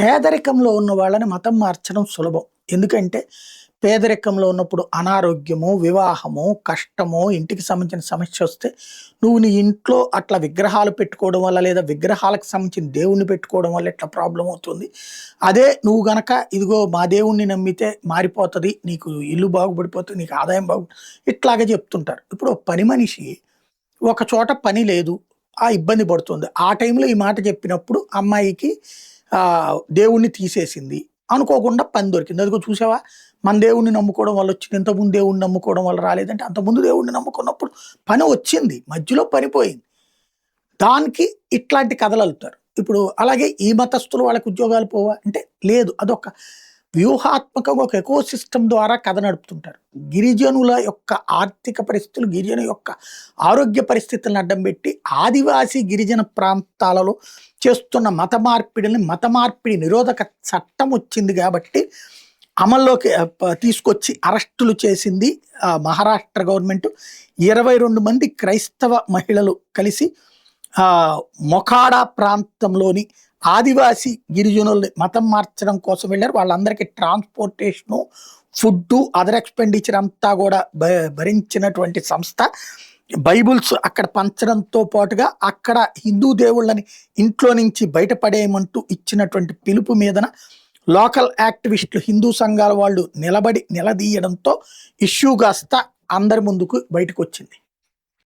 పేదరికంలో ఉన్న వాళ్ళని మతం మార్చడం సులభం. ఎందుకంటే, పేదరికంలో ఉన్నప్పుడు అనారోగ్యమో, వివాహమో, కష్టమో, ఇంటికి సంబంధించిన సమస్యొస్తే, నువ్వు నీ ఇంట్లో అట్లా విగ్రహాలు పెట్టుకోవడం వల్ల, లేదా విగ్రహాలకు సంబంధించిన దేవుడిని పెట్టుకోవడం వల్ల ఇట్లా ప్రాబ్లమ్ అవుతుంది. అదే నువ్వు గనక ఇదిగో మా దేవుడిని నమ్మితే మారిపోతది, నీకు ఇల్లు బాగుపడిపోతది, నీకు ఆదాయం ఇట్లాగే చెప్తుంటారు. ఇప్పుడు ఒక పని మనిషి ఒక చోట పని లేదు, ఇబ్బంది పడుతుంది. ఆ టైంలో ఈ మాట చెప్పినప్పుడు అమ్మాయికి దేవుడిని తీసేసింది. అనుకోకుండా పని దొరికింది. అదిగో చూసావా మన దేవుడిని నమ్ముకోవడం వల్ల వచ్చింది. ఇంతకుముందు దేవుడిని నమ్ముకోవడం వల్ల రాలేదంటే, అంతకుముందు దేవుడిని నమ్ముకున్నప్పుడు పని వచ్చింది. మధ్యలో పని పోయింది. దానికి ఇట్లాంటి కథలు అల్లుతారు. ఇప్పుడు అలాగే ఈ మతస్థులు వాళ్ళకి ఉద్యోగాలు పోవా అంటే లేదు. అదొక వ్యూహాత్మకంగా ఒక ఎకో సిస్టమ్ ద్వారా కథ నడుపుతుంటారు. గిరిజనుల యొక్క ఆర్థిక పరిస్థితులు, గిరిజన యొక్క ఆరోగ్య పరిస్థితులను అడ్డం పెట్టి ఆదివాసీ గిరిజన ప్రాంతాలలో చేస్తున్న మత మార్పిడి నిరోధక చట్టం వచ్చింది కాబట్టి అమల్లోకి తీసుకొచ్చి అరెస్టులు చేసింది మహారాష్ట్ర గవర్నమెంట్. 22 మంది క్రైస్తవ మహిళలు కలిసి మొఖాడా ప్రాంతంలోని ఆదివాసీ గిరిజనుల్ని మతం మార్చడం కోసం వెళ్ళారు. వాళ్ళందరికీ ట్రాన్స్పోర్టేషను, ఫుడ్డు, అదర్ ఎక్స్పెండిచర్ అంతా కూడా భరించినటువంటి సంస్థ. బైబుల్స్ అక్కడ పంచడంతో పాటుగా అక్కడ హిందూ దేవుళ్ళని ఇంట్లో నుంచి బయటపడేయమంటూ ఇచ్చినటువంటి పిలుపు మీదన లోకల్ యాక్టివిస్టులు, హిందూ సంఘాల వాళ్ళు నిలదీయడంతో ఇష్యూ కాస్త అందరి ముందుకు బయటకు వచ్చింది.